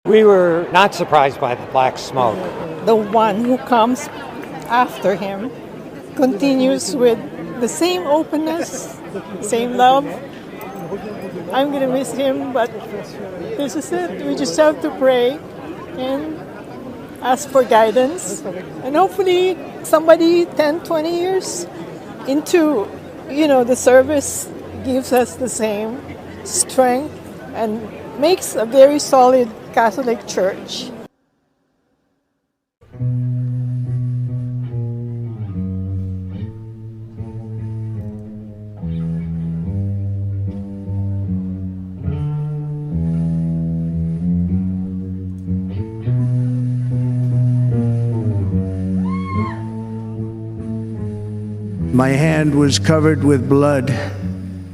We were not surprised by the black smoke. The one who comes after him continues with the same openness, same love. I'm going to miss him, but this is it. We just have to pray and ask for guidance. And hopefully somebody 10, 20 years into, the service gives us the same strength and makes a very solid Catholic Church. My hand was covered with blood,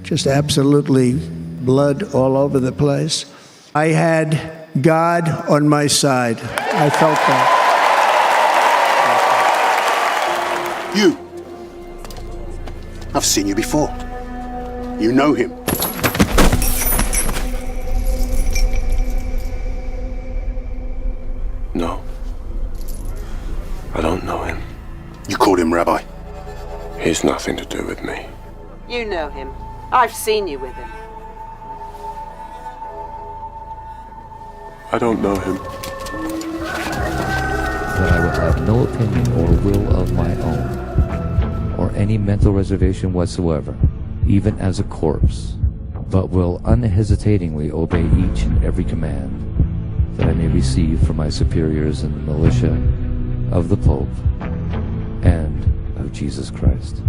just absolutely blood all over the place. I had God on my side. I felt that. You. I've seen you before. You know him. No. I don't know him. You called him Rabbi. He's nothing to do with me. You know him. I've seen you with him. I don't know him. That I will have no opinion or will of my own, or any mental reservation whatsoever, even as a corpse, but will unhesitatingly obey each and every command that I may receive from my superiors in the militia of the Pope and of Jesus Christ.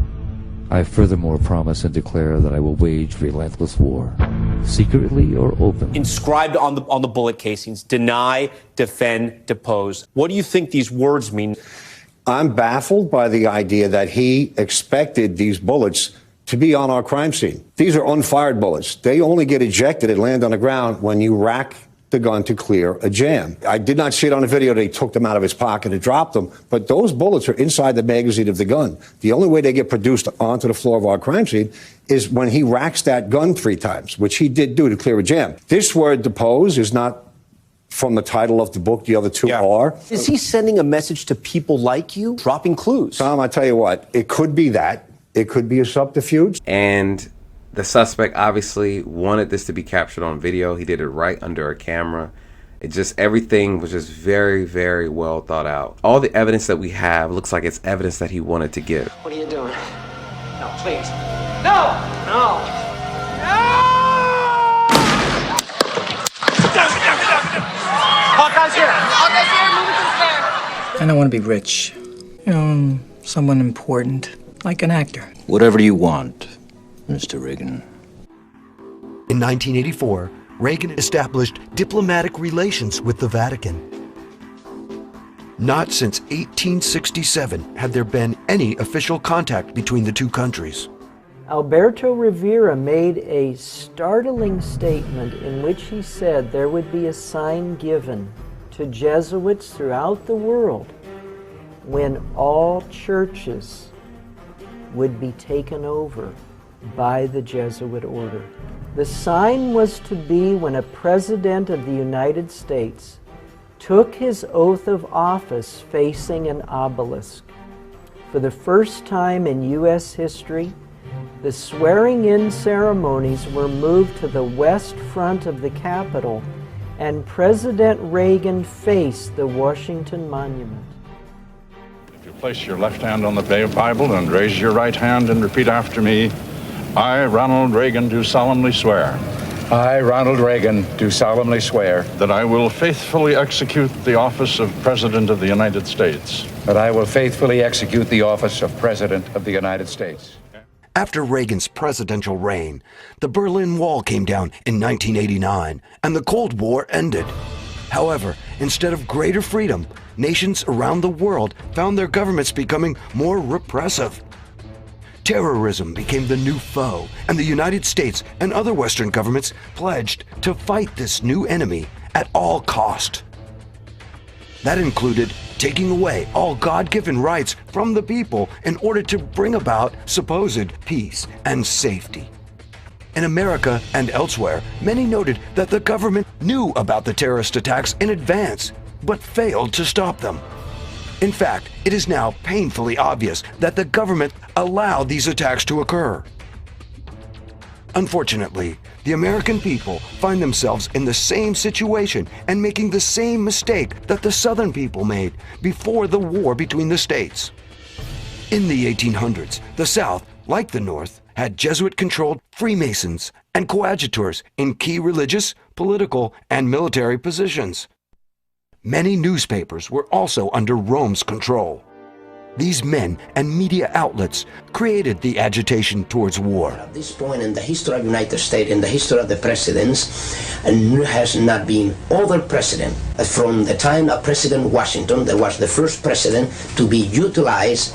I furthermore promise and declare that I will wage relentless war, secretly or openly. Inscribed on the bullet casings: deny, defend, depose. What do you think these words mean? I'm baffled by the idea that he expected these bullets to be on our crime scene. These are unfired bullets. They only get ejected and land on the ground when you rack the gun to clear a jam. I did not see it on the video that he took them out of his pocket and dropped them, but those bullets are inside the magazine of the gun. The only way they get produced onto the floor of our crime scene is when he racks that gun 3 times, which he did do to clear a jam. This word depose is not from the title of the book. The other two are. Is he sending a message to people like you, dropping clues? Tom, I tell you what, it could be that. It could be a subterfuge. And the suspect obviously wanted this to be captured on video. He did it right under a camera. Everything was just very, very well thought out. All the evidence that we have looks like it's evidence that he wanted to give. What are you doing? No, please. No! No! Hawkeye's here! Hawkeye's here! Move it to the stair! I don't want to be rich. Someone important, like an actor. Whatever you want, Mr. Reagan. In 1984, Reagan established diplomatic relations with the Vatican. Not since 1867 had there been any official contact between the two countries. Alberto Rivera made a startling statement in which he said there would be a sign given to Jesuits throughout the world when all churches would be taken over by the Jesuit order. The sign was to be when a president of the United States took his oath of office facing an obelisk. For the first time in U.S. history, the swearing-in ceremonies were moved to the west front of the Capitol, and President Reagan faced the Washington Monument. If you place your left hand on the Bible and raise your right hand and repeat after me, I, Ronald Reagan, do solemnly swear. I, Ronald Reagan, do solemnly swear. That I will faithfully execute the office of President of the United States. That I will faithfully execute the office of President of the United States. After Reagan's presidential reign, the Berlin Wall came down in 1989, and the Cold War ended. However, instead of greater freedom, nations around the world found their governments becoming more repressive. Terrorism became the new foe, and the United States and other Western governments pledged to fight this new enemy at all cost. That included taking away all God-given rights from the people in order to bring about supposed peace and safety. In America and elsewhere, many noted that the government knew about the terrorist attacks in advance, but failed to stop them. In fact, it is now painfully obvious that the government allowed these attacks to occur. Unfortunately, the American people find themselves in the same situation and making the same mistake that the Southern people made before the war between the states. In the 1800s, the South, like the North, had Jesuit-controlled Freemasons and coadjutors in key religious, political, and military positions. Many newspapers were also under Rome's control. These men and media outlets created the agitation towards war. At this point in the history of the United States, in the history of the presidents, has not been other president. From the time of President Washington, that was the first president to be utilized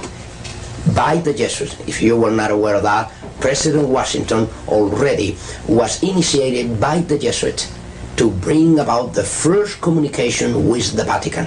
by the Jesuits. If you were not aware of that, President Washington already was initiated by the Jesuits to bring about the first communication with the Vatican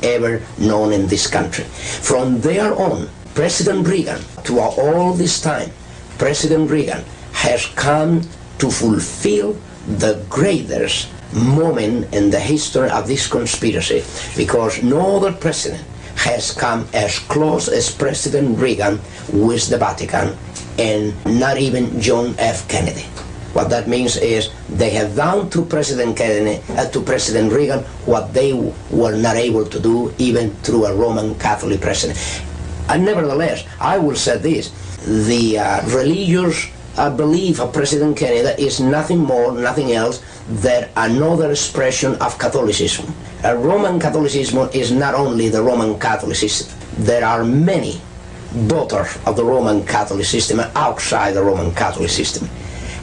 ever known in this country. From there on, President Reagan, to all this time, President Reagan has come to fulfill the greatest moment in the history of this conspiracy, because no other president has come as close as President Reagan with the Vatican, and not even John F. Kennedy. What that means is they have done to President Kennedy, to President Reagan, what they were not able to do even through a Roman Catholic president. And nevertheless, I will say this, the religious belief of President Kennedy is nothing more, nothing else than another expression of Catholicism. Roman Catholicism is not only the Roman Catholic system. There are many daughters of the Roman Catholic system outside the Roman Catholic system.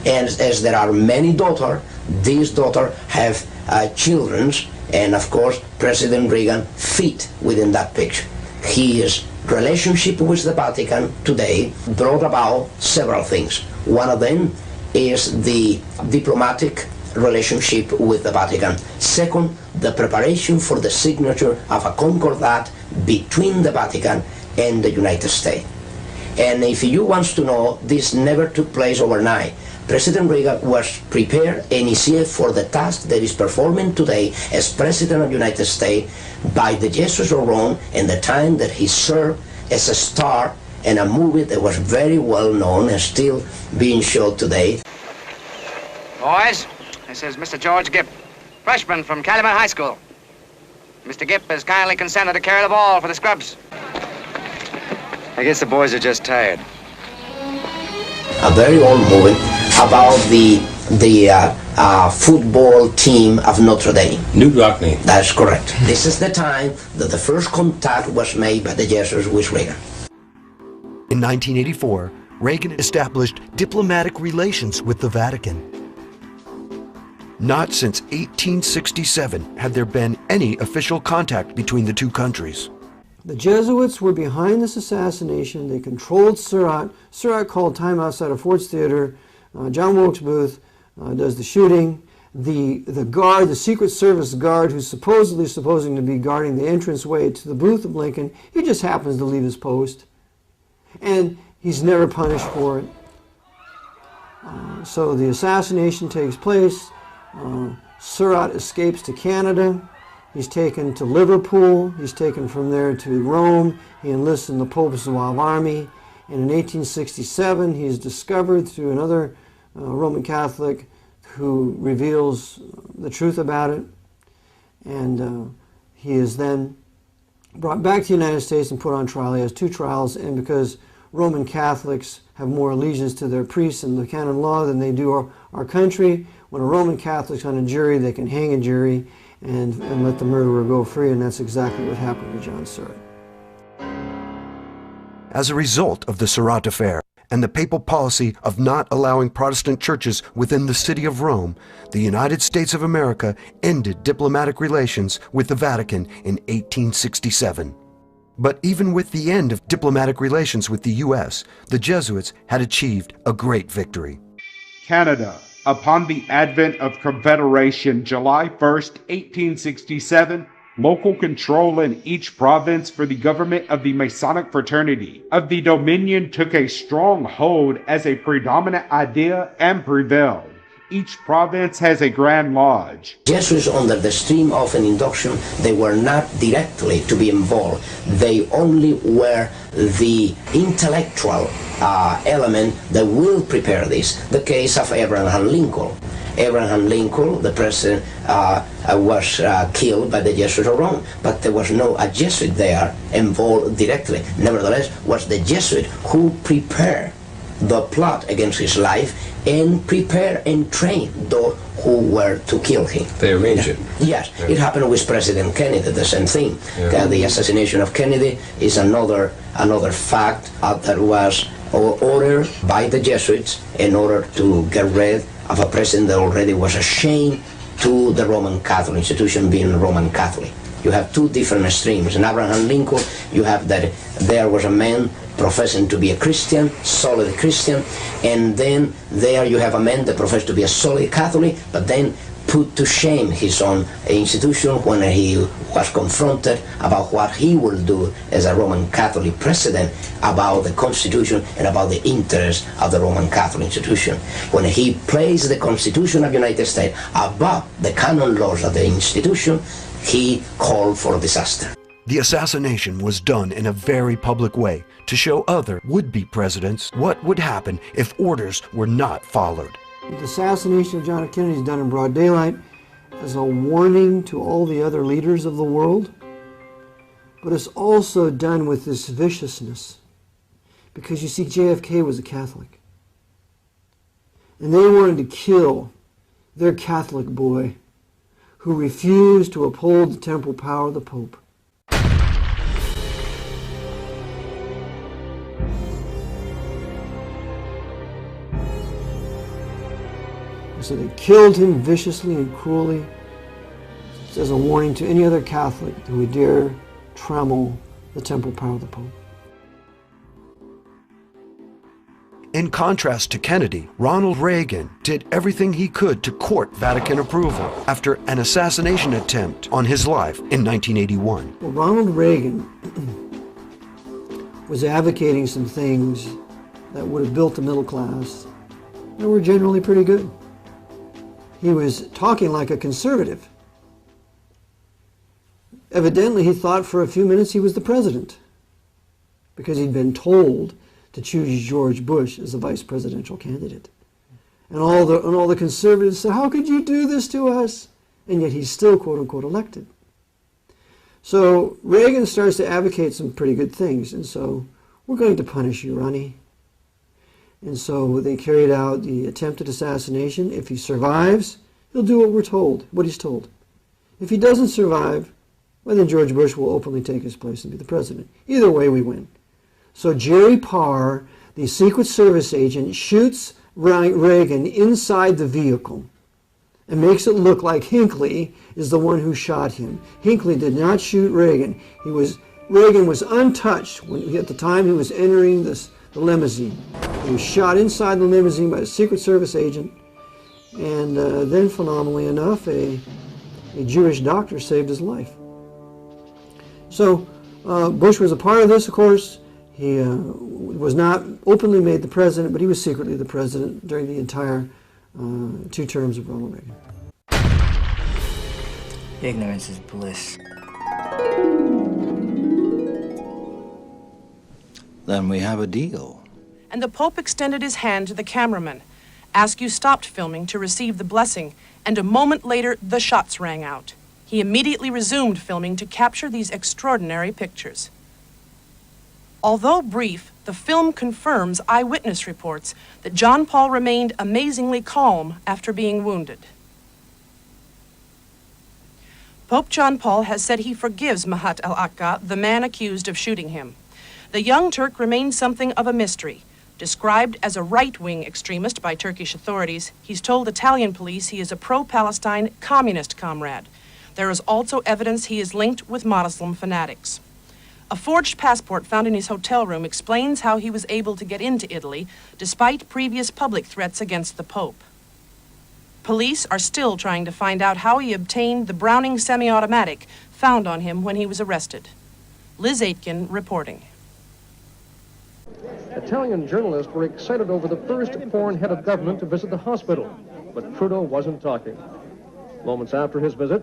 And as there are many daughters, these daughters have children, and of course President Reagan fit within that picture. His relationship with the Vatican today brought about several things. One of them is the diplomatic relationship with the Vatican. Second, the preparation for the signature of a concordat between the Vatican and the United States. And if you want to know, this never took place overnight. President Reagan was prepared and is here for the task that is performing today as President of the United States by the Jesuits of Rome, and the time that he served as a star in a movie that was very well known and still being shown today. Boys, this is Mr. George Gipp, freshman from Calumet High School. Mr. Gipp has kindly consented to carry the ball for the Scrubs. I guess the boys are just tired. A very old movie about the football team of Notre Dame. New Rockney. That's correct. This is the time that the first contact was made by the Jesuits with Reagan. In 1984, Reagan established diplomatic relations with the Vatican. Not since 1867 had there been any official contact between the two countries. The Jesuits were behind this assassination. They controlled Surratt. Surratt called time outside of Ford's Theater. John Wilkes Booth does the shooting. The guard, the Secret Service guard, who's supposing to be guarding the entranceway to the booth of Lincoln, he just happens to leave his post. And he's never punished for it. So the assassination takes place. Surratt escapes to Canada. He's taken to Liverpool. He's taken from there to Rome. He enlists in the Pope's Zouave army. And in 1867, he is discovered through another Roman Catholic who reveals the truth about it. And he is then brought back to the United States and put on trial. He has 2 trials, and because Roman Catholics have more allegiance to their priests and the canon law than they do our country, when a Roman Catholic's on a jury, they can hang a jury and let the murderer go free, and that's exactly what happened to John Surratt. As a result of the Surratt affair and the papal policy of not allowing Protestant churches within the city of Rome, the United States of America ended diplomatic relations with the Vatican in 1867. But even with the end of diplomatic relations with the U.S., the Jesuits had achieved a great victory. Canada, upon the advent of Confederation, July 1st, 1867, local control in each province for the government of the Masonic fraternity of the Dominion took a strong hold as a predominant idea and prevailed. Each province has a Grand Lodge. Jesuits under the Extreme Oath and Induction, they were not directly to be involved. They only were the intellectual element that will prepare this. The case of Abraham Lincoln. Abraham Lincoln, the president, was killed by the Jesuits of Rome, but there was no a Jesuit there involved directly. Nevertheless, was the Jesuit who prepared the plot against his life and prepare and train those who were to kill him. They arranged it. Yes, it happened with President Kennedy, the same thing. The assassination of Kennedy is another fact that was ordered by the Jesuits in order to get rid of a president that already was a shame to the Roman Catholic institution, being Roman Catholic. You have two different extremes. In Abraham Lincoln, you have that there was a man professing to be a Christian, solid Christian, and then there you have a man that professed to be a solid Catholic, but then put to shame his own institution when he was confronted about what he will do as a Roman Catholic president about the Constitution and about the interests of the Roman Catholic institution. When he placed the Constitution of the United States above the canon laws of the institution, he called for disaster. The assassination was done in a very public way to show other would-be presidents what would happen if orders were not followed. The assassination of John F. Kennedy is done in broad daylight as a warning to all the other leaders of the world, but it's also done with this viciousness because you see JFK was a Catholic and they wanted to kill their Catholic boy who refused to uphold the temporal power of the Pope. So they killed him viciously and cruelly as a warning to any other Catholic who would dare trammel the temporal power of the Pope. In contrast to Kennedy, Ronald Reagan did everything he could to court Vatican approval after an assassination attempt on his life in 1981. Well, Ronald Reagan was advocating some things that would have built the middle class that were generally pretty good. He was talking like a conservative. Evidently, he thought for a few minutes he was the president because he'd been told to choose George Bush as the vice presidential candidate. And all the conservatives said, how could you do this to us? And yet he's still, quote unquote, elected. So Reagan starts to advocate some pretty good things. And so, we're going to punish you, Ronnie. And so they carried out the attempted assassination. If he survives, he'll do what we're told, what he's told. If he doesn't survive, well, then George Bush will openly take his place and be the president. Either way, we win. So Jerry Parr, the Secret Service agent, shoots Reagan inside the vehicle and makes it look like Hinckley is the one who shot him. Hinckley did not shoot Reagan. Reagan was untouched at the time he was entering the limousine. He was shot inside the limousine by a Secret Service agent, and then, phenomenally enough, a Jewish doctor saved his life. So Bush was a part of this, of course. He was not openly made the president, but he was secretly the president during the entire 2 terms of Ronald Reagan. Ignorance is bliss. Then we have a deal. And the Pope extended his hand to the cameraman. Askew stopped filming to receive the blessing, and a moment later, the shots rang out. He immediately resumed filming to capture these extraordinary pictures. Although brief, the film confirms eyewitness reports that John Paul remained amazingly calm after being wounded. Pope John Paul has said he forgives Mahat al-Aqsa, the man accused of shooting him. The young Turk remains something of a mystery. Described as a right-wing extremist by Turkish authorities, he's told Italian police he is a pro-Palestine communist comrade. There is also evidence he is linked with Muslim fanatics. A forged passport found in his hotel room explains how he was able to get into Italy despite previous public threats against the Pope. Police are still trying to find out how he obtained the Browning semi-automatic found on him when he was arrested. Liz Aitken reporting. Italian journalists were excited over the first foreign head of government to visit the hospital, but Trudeau wasn't talking. Moments after his visit,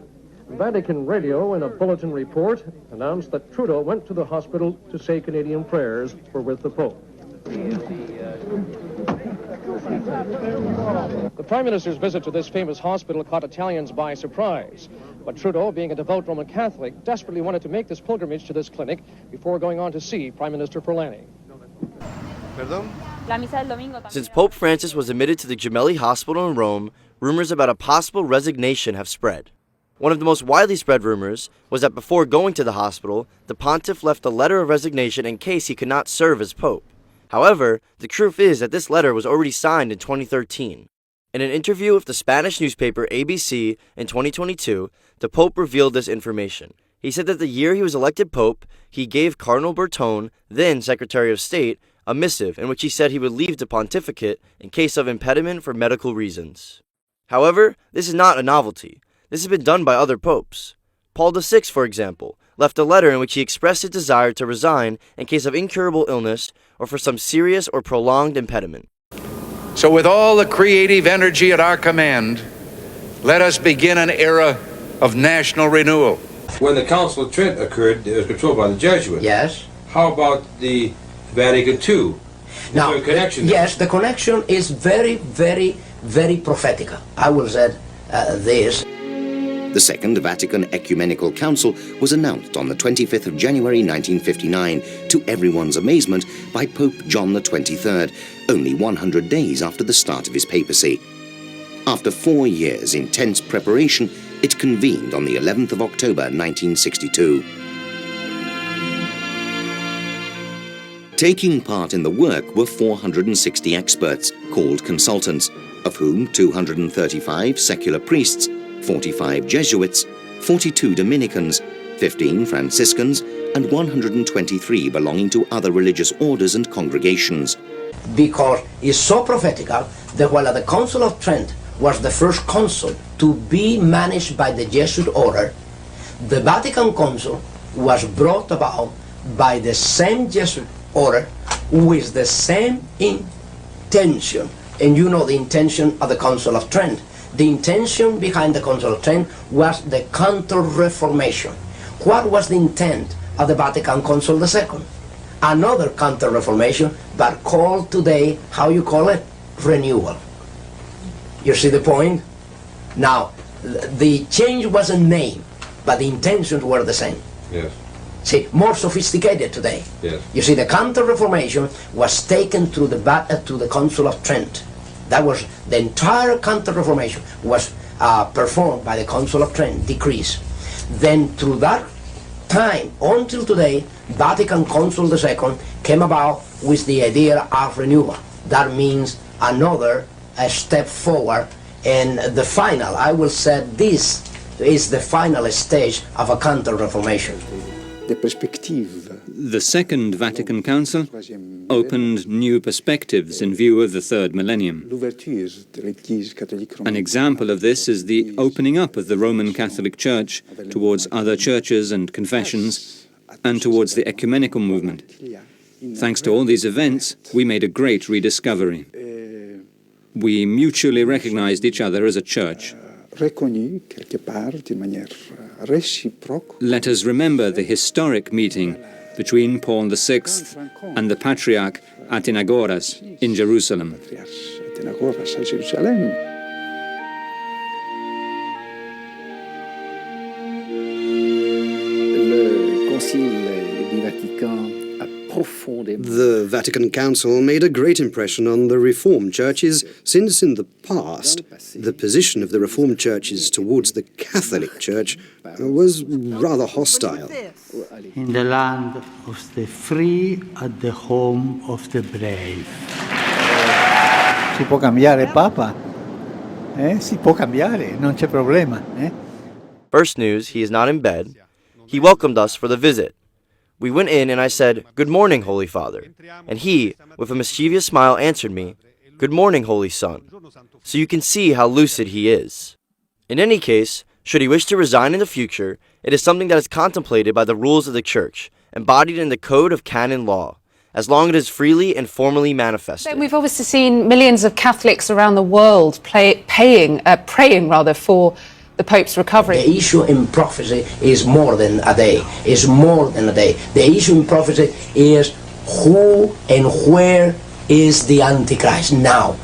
Vatican Radio, in a bulletin report, announced that Trudeau went to the hospital to say Canadian prayers were with the Pope. The Prime Minister's visit to this famous hospital caught Italians by surprise. But Trudeau, being a devout Roman Catholic, desperately wanted to make this pilgrimage to this clinic before going on to see Prime Minister Forlani. Since Pope Francis was admitted to the Gemelli Hospital in Rome, rumors about a possible resignation have spread. One of the most widely spread rumors was that before going to the hospital, the pontiff left a letter of resignation in case he could not serve as pope. However, the truth is that this letter was already signed in 2013. In an interview with the Spanish newspaper ABC in 2022, the Pope revealed this information. He said that the year he was elected Pope, he gave Cardinal Bertone, then Secretary of State, a missive in which he said he would leave the pontificate in case of impediment for medical reasons. However, this is not a novelty. This has been done by other popes. Paul VI, for example, left a letter in which he expressed his desire to resign in case of incurable illness or for some serious or prolonged impediment. So with all the creative energy at our command, let us begin an era of national renewal. When the Council of Trent occurred, it was controlled by the Jesuits. Yes. How about the Vatican II? Now, Is there a connection there? yes, the connection is very, very, very prophetical. I will say this. The Second Vatican Ecumenical Council was announced on the 25th of January 1959, to everyone's amazement, by Pope John XXIII, only 100 days after the start of his papacy. After 4 years' intense preparation, it convened on the 11th of October 1962. Taking part in the work were 460 experts, called consultants, of whom 235 secular priests, 45 Jesuits, 42 Dominicans, 15 Franciscans, and 123 belonging to other religious orders and congregations. Because it's so prophetical that while the Council of Trent was the first council to be managed by the Jesuit order, the Vatican Council was brought about by the same Jesuit order with the same intention. And you know the intention of the Council of Trent. The intention behind the Council of Trent was the Counter-Reformation. What was the intent of the Vatican Council II? Another Counter-Reformation, but called today, how you call it? Renewal. You see the point? Now, the change was a name, but the intentions were the same. Yes. See, more sophisticated today. Yes. You see, the Counter-Reformation was taken through the Council of Trent. That was the entire Counter-Reformation was performed by the Council of Trent, decrees. Then through that time until today, Vatican Council II came about with the idea of renewal. That means another step forward, and the final, I will say this is the final stage of a Counter-Reformation. The Second Vatican Council opened new perspectives in view of the third millennium. An example of this is the opening up of the Roman Catholic Church towards other churches and confessions, and towards the ecumenical movement. Thanks to all these events, we made a great rediscovery. We mutually recognized each other as a church. Let us remember the historic meeting between Paul VI and the Patriarch Athenagoras in Jerusalem. The Vatican Council made a great impression on the Reformed churches, since in the past the position of the Reformed churches towards the Catholic Church was rather hostile. In the land of the free, at the home of the brave. Si può cambiare, Papa. Si può cambiare, non c'è problema. First news, he is not in bed. He welcomed us for the visit. We went in and I said, "Good morning, Holy Father." And he, with a mischievous smile, answered me, "Good morning, Holy Son." So you can see how lucid he is. In any case, should he wish to resign in the future, It is something that is contemplated by the rules of the Church, embodied in the Code of Canon Law, as long as it is freely and formally manifested. We've obviously seen millions of Catholics around the world praying for the Pope's recovery. The issue in prophecy is more than a day. Is more than a day. The issue in prophecy is who and where is the Antichrist now.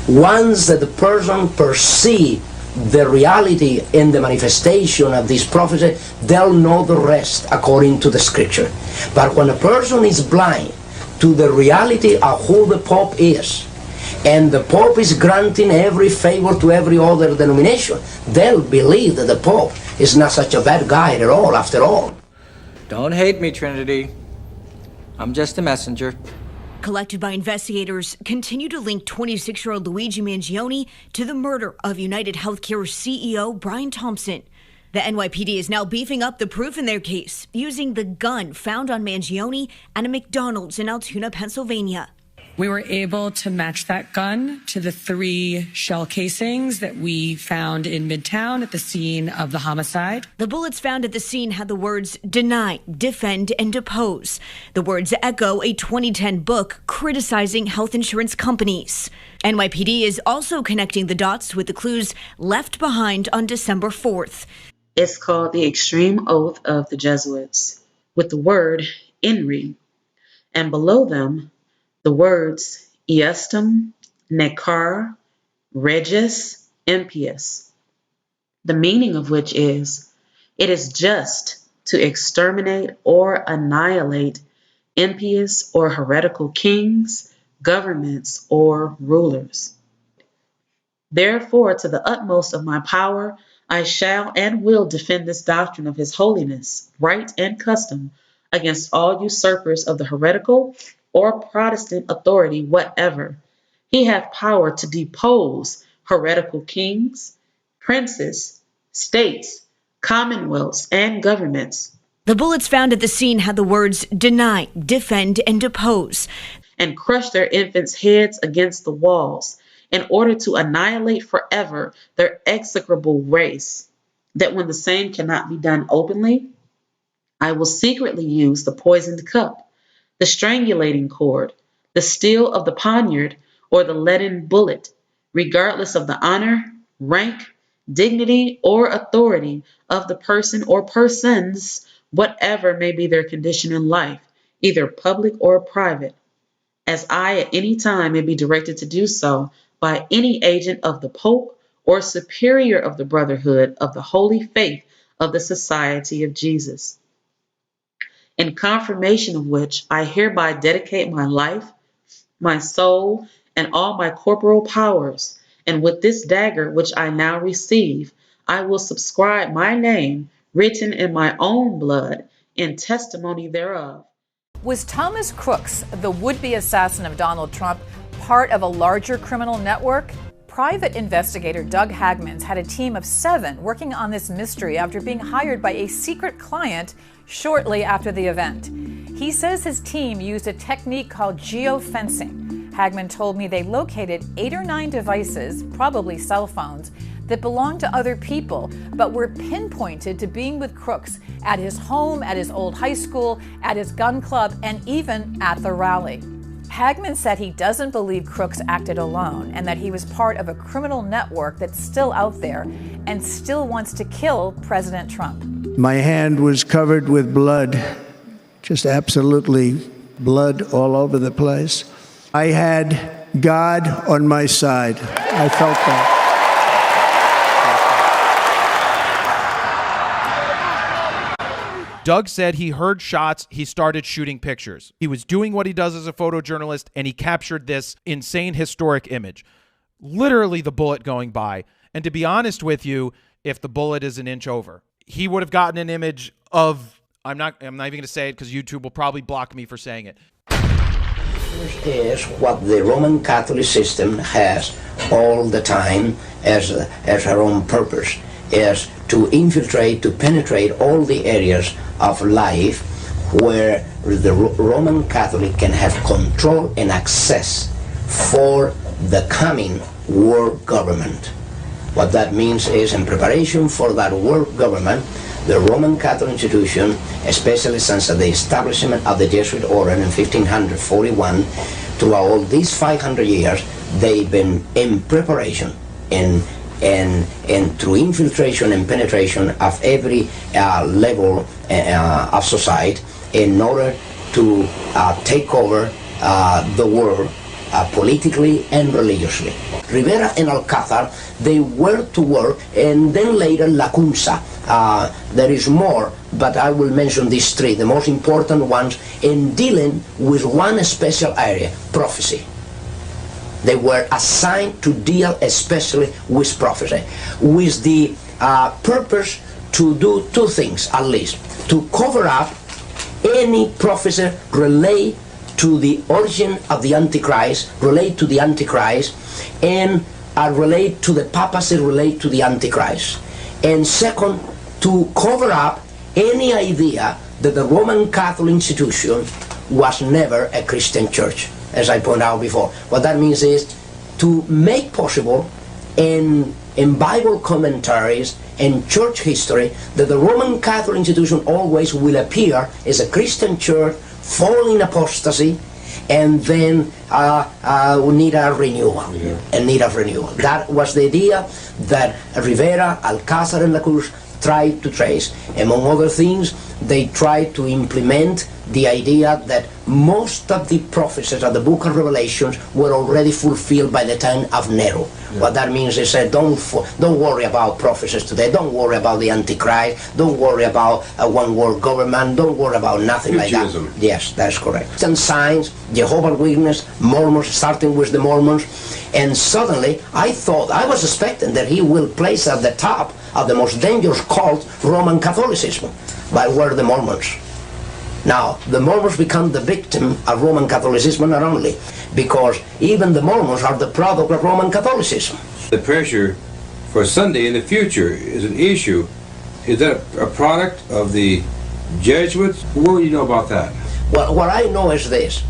Once that the person perceives the reality and the manifestation of this prophecy, they'll know the rest according to the scripture. But when a person is blind to the reality of who the Pope is, and the Pope is granting every favor to every other denomination, they'll believe that the Pope is not such a bad guy at all, after all. Don't hate me, Trinity. I'm just a messenger. Collected by investigators continue to link 26-year-old Luigi Mangione to the murder of United Healthcare CEO Brian Thompson. The NYPD is now beefing up the proof in their case, using the gun found on Mangione at a McDonald's in Altoona, Pennsylvania. We were able to match that gun to the 3 shell casings that we found in Midtown at the scene of the homicide. The bullets found at the scene had the words deny, defend, and depose. The words echo a 2010 book criticizing health insurance companies. NYPD is also connecting the dots with the clues left behind on December 4th. It's called the Extreme Oath of the Jesuits, with the word Inri, and below them, the words Iestum, Necar, Regis, Impius, the meaning of which is, it is just to exterminate or annihilate impious or heretical kings, governments, or rulers. Therefore, to the utmost of my power, I shall and will defend this doctrine of His Holiness, right and custom, against all usurpers of the heretical or Protestant authority whatever. He hath power to depose heretical kings, princes, states, commonwealths, and governments. The bullets found at the scene had the words deny, defend, and depose, and crush their infants' heads against the walls in order to annihilate forever their execrable race, that when the same cannot be done openly, I will secretly use the poisoned cup, the strangulating cord, the steel of the poniard, or the leaden bullet, regardless of the honor, rank, dignity, or authority of the person or persons, whatever may be their condition in life, either public or private, as I at any time may be directed to do so by any agent of the Pope or superior of the Brotherhood of the Holy Faith of the Society of Jesus. In confirmation of which, I hereby dedicate my life, my soul, and all my corporal powers, and with this dagger which I now receive, I will subscribe my name, written in my own blood, in testimony thereof. Was Thomas Crooks, the would-be assassin of Donald Trump, part of a larger criminal network? Private investigator Doug Hagmans had a team of 7 working on this mystery after being hired by a secret client shortly after the event. He says his team used a technique called geofencing. Hagman told me they located 8 or 9 devices, probably cell phones, that belonged to other people, but were pinpointed to being with Crooks at his home, at his old high school, at his gun club, and even at the rally. Hagman said he doesn't believe Crooks acted alone and that he was part of a criminal network that's still out there and still wants to kill President Trump. My hand was covered with blood, just absolutely blood all over the place. I had God on my side. I felt that. Doug said he heard shots, he started shooting pictures. He was doing what he does as a photojournalist, and he captured this insane historic image. Literally the bullet going by. And to be honest with you, if the bullet is an inch over, he would have gotten an image of, I'm not even going to say it because YouTube will probably block me for saying it. Is what the Roman Catholic system has all the time as her own purpose, is to infiltrate, to penetrate all the areas of life where the Roman Catholic can have control and access for the coming world government. What that means is, in preparation for that world government, the Roman Catholic institution, especially since the establishment of the Jesuit order in 1541, throughout all these 500 years, they've been in preparation and through infiltration and penetration of every level of society in order to take over the world politically and religiously. Rivera and Alcázar, they were to work, and then later Lacunza. There is more, but I will mention these three, the most important ones, in dealing with one special area, prophecy. They were assigned to deal especially with prophecy, with the purpose to do two things at least: to cover up any prophecy relate to the origin of the Antichrist, relate to the Antichrist, and relate to the papacy, relate to the Antichrist. And second, to cover up any idea that the Roman Catholic institution was never a Christian church, as I pointed out before. What that means is to make possible in Bible commentaries and church history that the Roman Catholic institution always will appear as a Christian church, fall in apostasy, and then need a renewal. That was the idea that Rivera, Alcázar, and Lacunza tried to trace. Among other things, they tried to implement the idea that most of the prophecies of the book of Revelations were already fulfilled by the time of Nero. Yeah. What that means is that don't worry about prophecies today, don't worry about the Antichrist, don't worry about a one-world government, don't worry about nothing like that. Yes, that's correct. Some signs, Jehovah's Witnesses, Mormons, starting with the Mormons, and suddenly I was expecting that he will place at the top of the most dangerous cult, Roman Catholicism, but were the Mormons. Now, the Mormons become the victim of Roman Catholicism not only, because even the Mormons are the product of Roman Catholicism. The pressure for Sunday in the future is an issue. Is that a product of the Jesuits? What do you know about that? Well, what I know is this,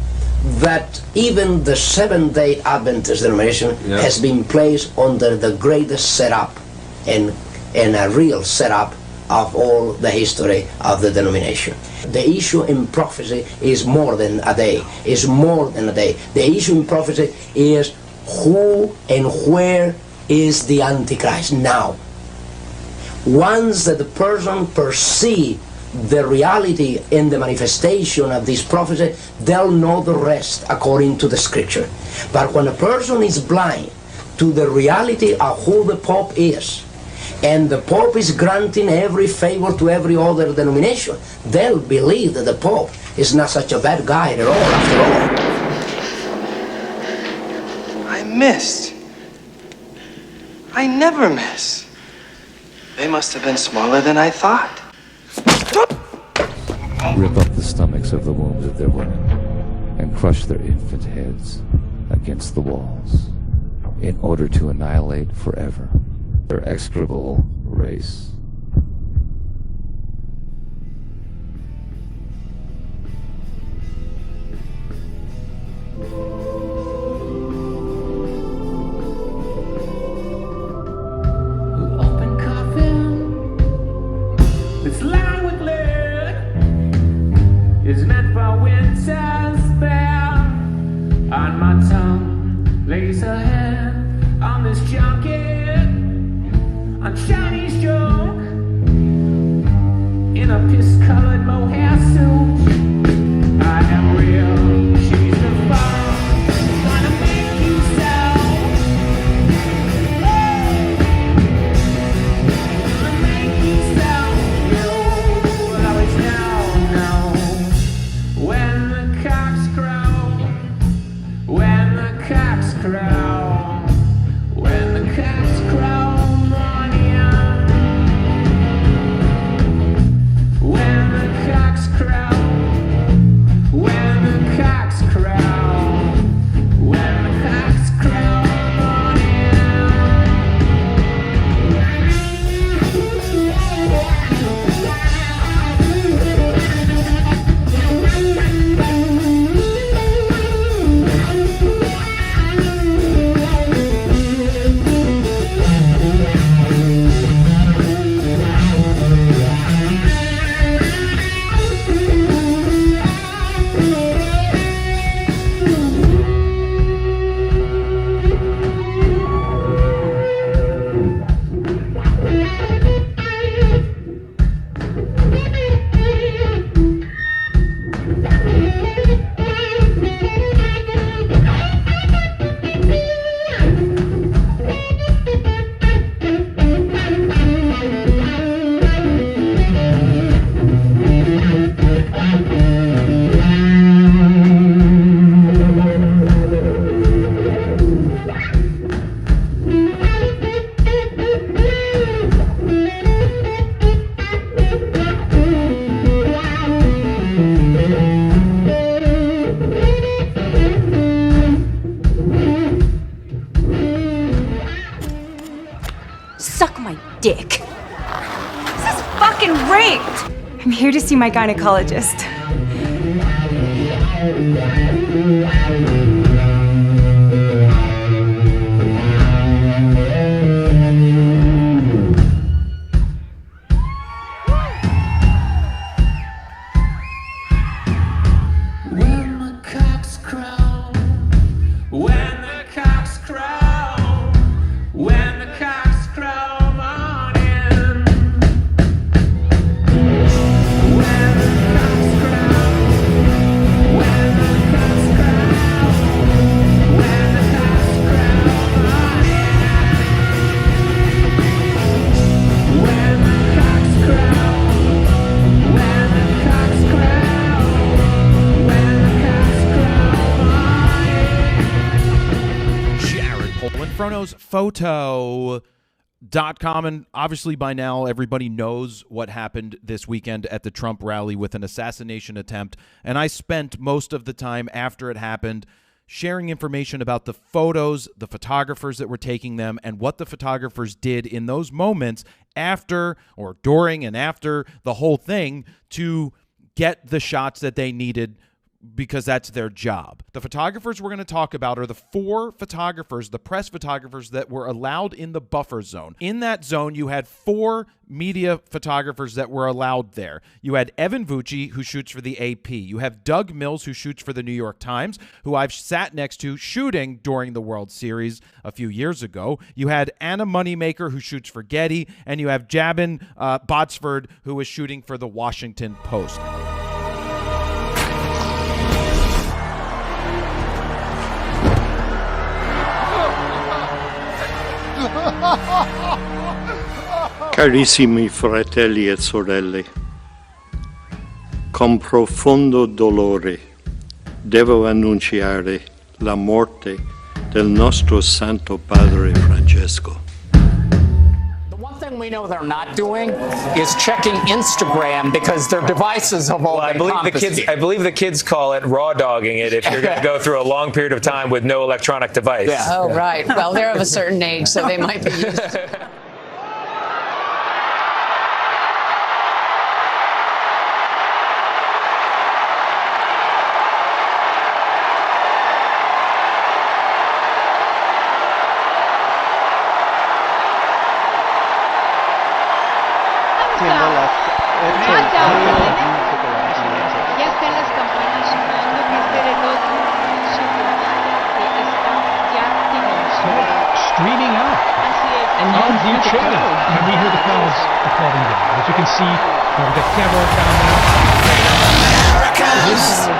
that even the Seventh-day Adventist denomination has been placed under the greatest setup and a real setup of all the history of the denomination. The issue in prophecy is more than a day, is more than a day. The issue in prophecy is who and where is the Antichrist now. Once that the person perceives the reality and the manifestation of this prophecy, they'll know the rest according to the scripture. But when a person is blind to the reality of who the Pope is, and the Pope is granting every favor to every other denomination, they'll believe that the Pope is not such a bad guy at all, after all. I missed. I never miss. They must have been smaller than I thought. Rip up the stomachs of the wombs of their women and crush their infant heads against the walls in order to annihilate forever their execrable race. Open coffin, it's lined with lead, is meant for winter's spell. On my tongue lays a hand on this junket, on Chinese joke, in a piss-colored mohair suit. I am real, she's the fun, gonna make you sell. Hey! Gonna make you sell. You will always know when the cocks crow, when the cocks crow, when the cocks crow. When the cocks crow, when the cocks dick. This is fucking rape! I'm here to see my gynecologist. Photo.com, and obviously by now everybody knows what happened this weekend at the Trump rally with an assassination attempt, and I spent most of the time after it happened sharing information about the photos, the photographers that were taking them, and what the photographers did in those moments after or during and after the whole thing to get the shots that they needed, because that's their job. The photographers we're going to talk about are the 4 photographers, the press photographers that were allowed in the buffer zone. In that zone, you had 4 media photographers that were allowed there. You had Evan Vucci, who shoots for the AP. You have Doug Mills, who shoots for the New York Times, who I've sat next to shooting during the World Series a few years ago. You had Anna Moneymaker, who shoots for Getty, and you have Jabin Botsford, who is shooting for the Washington Post. Carissimi fratelli e sorelle, con profondo dolore devo annunciare la morte del nostro Santo Padre Francesco. The one thing we know they're not doing is checking Instagram because their devices have all been confiscated. I believe the kids call it raw dogging it if you're going to go through a long period of time with no electronic device. Yeah. Oh, right. Well, they're of a certain age, so they might be used to it. Streaming out on YouTube, and we hear the crowds applauding them. As you can see, we've got camera down there. This is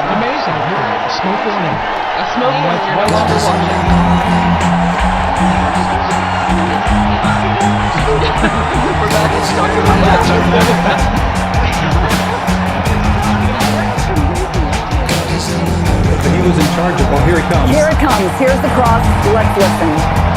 amazing. A smoke warning. A smoke warning. Well off the warning. We're back in stuck in the left. He was in charge of, well, here he comes. Here it comes. Here's the cross. Let's listen.